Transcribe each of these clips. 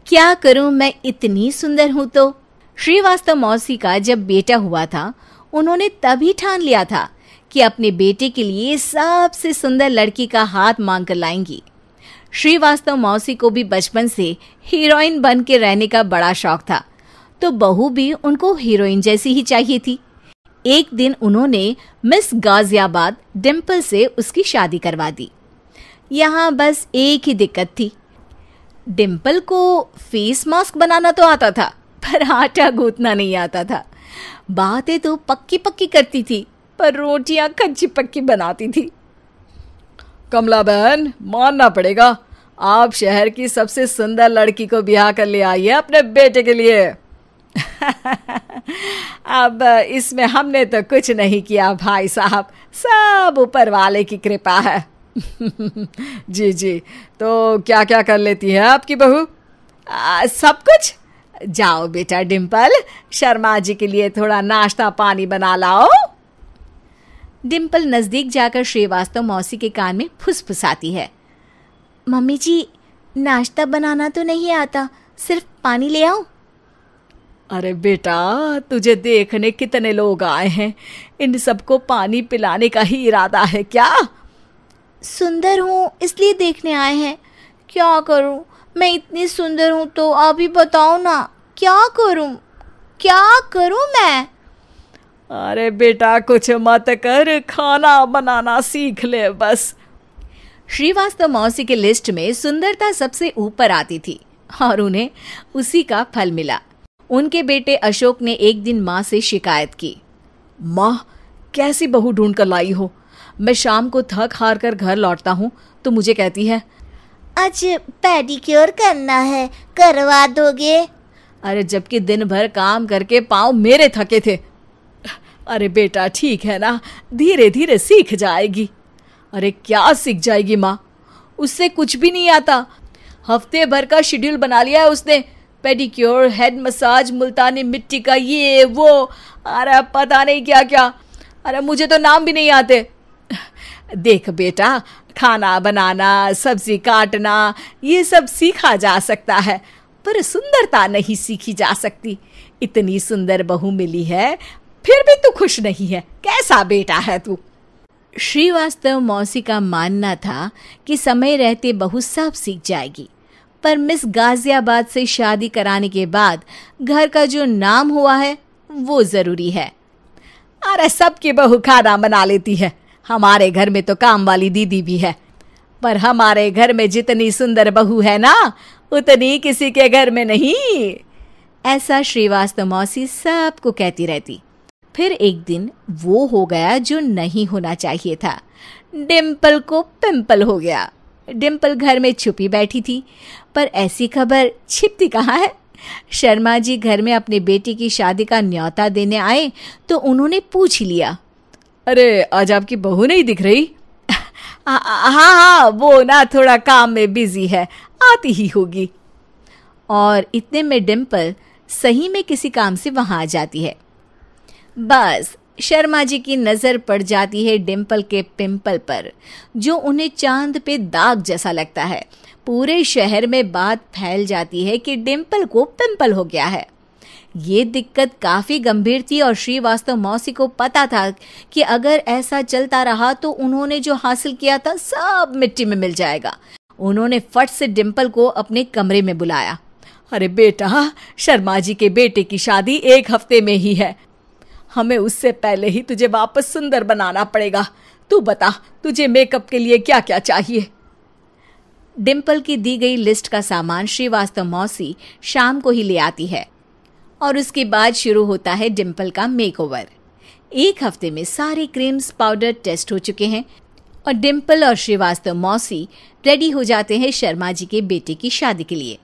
क्या करूं, मैं इतनी सुंदर हूं तो। श्रीवास्तव मौसी का जब बेटा हुआ था, उन्होंने तभी ठान लिया था कि अपने बेटे के लिए सबसे सुंदर लड़की का हाथ मांग कर लाएंगी। श्रीवास्तव मौसी को भी बचपन से हीरोइन बन के रहने का बड़ा शौक था, तो बहू भी उनको हीरोइन जैसी ही चाहिए थी। एक दिन उन्होंने मिस गाजियाबाद डिम्पल से उसकी शादी करवा दी। यहाँ बस एक ही दिक्कत थी, डिम्पल को फेस मास्क बनाना तो आता था, पर आटा गूंथना नहीं आता था। बातें तो पक्की पक्की करती थी, पर रोटियां कच्ची पक्की बनाती थी। कमला बहन, मानना पड़ेगा, आप शहर की सबसे सुंदर लड़की को ब्याह कर ले आई है अपने बेटे के लिए। अब इसमें हमने तो कुछ नहीं किया भाई साहब, सब ऊपर वाले की कृपा है। जी जी, तो क्या क्या कर लेती है आपकी बहू? सब कुछ। जाओ बेटा डिम्पल, शर्मा जी के लिए थोड़ा नाश्ता पानी बना लाओ। डिम्पल नजदीक जाकर श्रीवास्तव मौसी के कान में फुसफुसाती है। मम्मी जी, नाश्ता बनाना तो नहीं आता, सिर्फ पानी ले आओ। अरे बेटा, तुझे देखने कितने लोग आए हैं, इन सबको पानी पिलाने का ही इरादा है क्या? सुंदर हूँ इसलिए देखने आए हैं। क्या करूँ, मैं इतनी सुंदर हूँ तो आप ही बताओ ना, क्या करूँ मैं? अरे बेटा, कुछ मत कर, खाना बनाना सीख ले बस। श्रीवास्तव मौसी के लिस्ट में सुंदरता सबसे ऊपर आती थी और उन्हें उसी का फल मिला। उनके बेटे अशोक ने एक दिन माँ से शिकायत की। माँ, कैसी बहू ढूंढ कर लाई हो? मैं शाम को थक हार कर घर लौटता हूँ तो मुझे कहती है, आज पेडिक्योर करना है, करवा दोगे? अरे जबकि दिन भर काम करके पाँव मेरे थके थे। अरे बेटा ठीक है ना, धीरे धीरे सीख जाएगी। अरे क्या सीख जाएगी माँ, उससे कुछ भी नहीं आता। हफ्ते भर का शेड्यूल बना लिया है उसने, पेडिक्योर, हेड मसाज, मुल्तानी मिट्टी का ये वो, अरे पता नहीं क्या क्या। अरे मुझे तो नाम भी नहीं आते। देख बेटा, खाना बनाना, सब्जी काटना, ये सब सीखा जा सकता है, पर सुंदरता नहीं सीखी जा सकती। इतनी सुंदर बहू मिली है, फिर भी तू खुश नहीं है, कैसा बेटा है तू? श्रीवास्तव मौसी का मानना था कि समय रहते बहू सब सीख जाएगी, पर मिस गाजियाबाद से शादी कराने के बाद घर का जो नाम हुआ है वो जरूरी है। अरे सबकी बहू खाना बना लेती है, हमारे घर में तो काम वाली दीदी भी है, पर हमारे घर में जितनी सुंदर बहू है ना, उतनी किसी के घर में नहीं। ऐसा श्रीवास्तव मौसी सबको कहती रहती। फिर एक दिन वो हो गया जो नहीं होना चाहिए था, डिम्पल को पिंपल हो गया। डिम्पल घर में छुपी बैठी थी, पर ऐसी खबर छिपती कहाँ है। शर्मा जी घर में अपने बेटी की शादी का न्योता देने आए तो उन्होंने पूछ लिया, अरे आज आपकी बहू नहीं दिख रही? हाँ, वो ना थोड़ा काम में बिजी है, आती ही होगी। और इतने में डिम्पल सही में किसी काम से वहां आ जाती है। बस शर्मा जी की नजर पड़ जाती है डिम्पल के पिंपल पर, जो उन्हें चांद पे दाग जैसा लगता है। पूरे शहर में बात फैल जाती है कि डिम्पल को पिंपल हो गया है। ये दिक्कत काफी गंभीर थी और श्रीवास्तव मौसी को पता था कि अगर ऐसा चलता रहा तो उन्होंने जो हासिल किया था सब मिट्टी में मिल जाएगा। उन्होंने फट से डिम्पल को अपने कमरे में बुलाया। अरे बेटा, शर्मा जी के बेटे की शादी 1 हफ्ते में ही है, हमें उससे पहले ही तुझे वापस सुंदर बनाना पड़ेगा। तू बता, तुझे मेकअप के लिए क्या क्या चाहिए? डिम्पल की दी गई लिस्ट का सामान श्रीवास्तव मौसी शाम को ही ले आती है और उसके बाद शुरू होता है डिम्पल का मेकओवर। 1 हफ्ते में सारे क्रीम्स पाउडर टेस्ट हो चुके हैं और डिम्पल और श्रीवास्तव मौसी रेडी हो जाते हैं शर्मा जी के बेटे की शादी के लिए।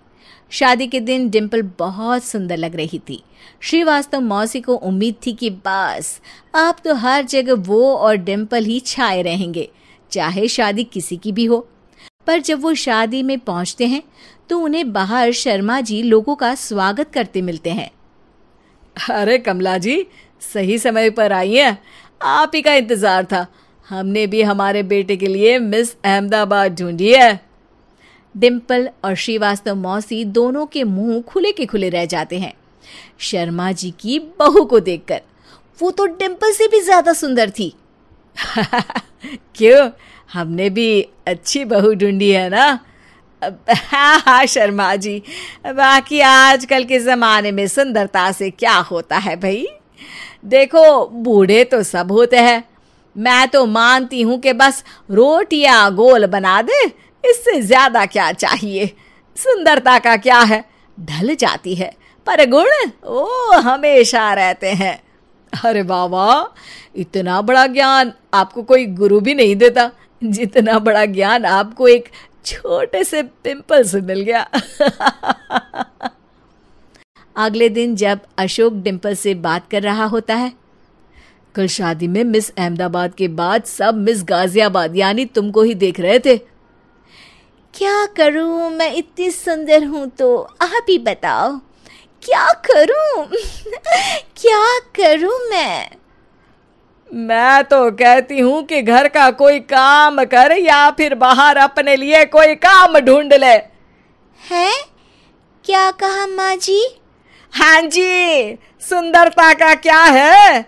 शादी के दिन डिम्पल बहुत सुंदर लग रही थी। श्रीवास्तव मौसी को उम्मीद थी कि बस अब तो हर जगह वो और डिम्पल ही छाए रहेंगे, चाहे शादी किसी की भी हो। पर जब वो शादी में पहुंचते हैं तो उन्हें बाहर शर्मा जी लोगों का स्वागत करते मिलते हैं। अरे कमला जी, सही समय पर आई हैं, आप ही का इंतजार था। हमने भी हमारे बेटे के लिए मिस अहमदाबाद ढूंढी है। डिम्पल और श्रीवास्तव मौसी दोनों के मुंह खुले के खुले रह जाते हैं शर्मा जी की बहू को देखकर। वो तो डिम्पल से भी ज्यादा सुंदर थी। क्यों, हमने भी अच्छी बहू ढूंढी है ना? हाँ शर्मा जी, बाकी आजकल के जमाने में सुंदरता से क्या होता है भाई। देखो, बूढ़े तो सब होते हैं। मैं तो मानती हूं कि बस रोटियां गोल बना दे, इससे ज्यादा क्या चाहिए। सुंदरता का क्या है, ढल जाती है, पर गुण वो हमेशा रहते हैं। अरे वाह, इतना बड़ा ज्ञान आपको कोई गुरु भी नहीं देता जितना बड़ा ज्ञान आपको एक छोटे से पिंपल से मिल गया। अगले दिन जब अशोक डिम्पल से बात कर रहा होता है, कल शादी में मिस अहमदाबाद के बाद सब मिस गाजियाबाद यानी तुमको ही देख रहे थे। क्या करूं, मैं इतनी सुंदर हूं तो आप ही बताओ क्या करूं। क्या करूं मैं तो कहती हूं कि घर का कोई काम कर या फिर बाहर अपने लिए कोई काम ढूंढ ले। है? क्या कहा माँ जी? हाँ जी, सुंदरता का क्या है।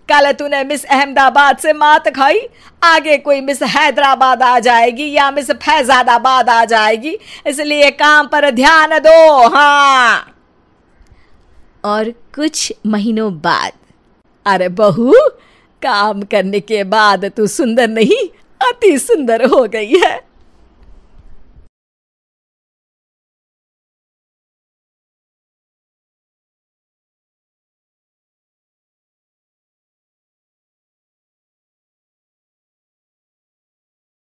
कल तूने मिस अहमदाबाद से मात खाई, आगे कोई मिस हैदराबाद आ जाएगी या मिस फैजादाबाद आ जाएगी, इसलिए काम पर ध्यान दो। हाँ। और कुछ महीनों बाद, अरे बहू, काम करने के बाद तू सुंदर नहीं, अति सुंदर हो गई है।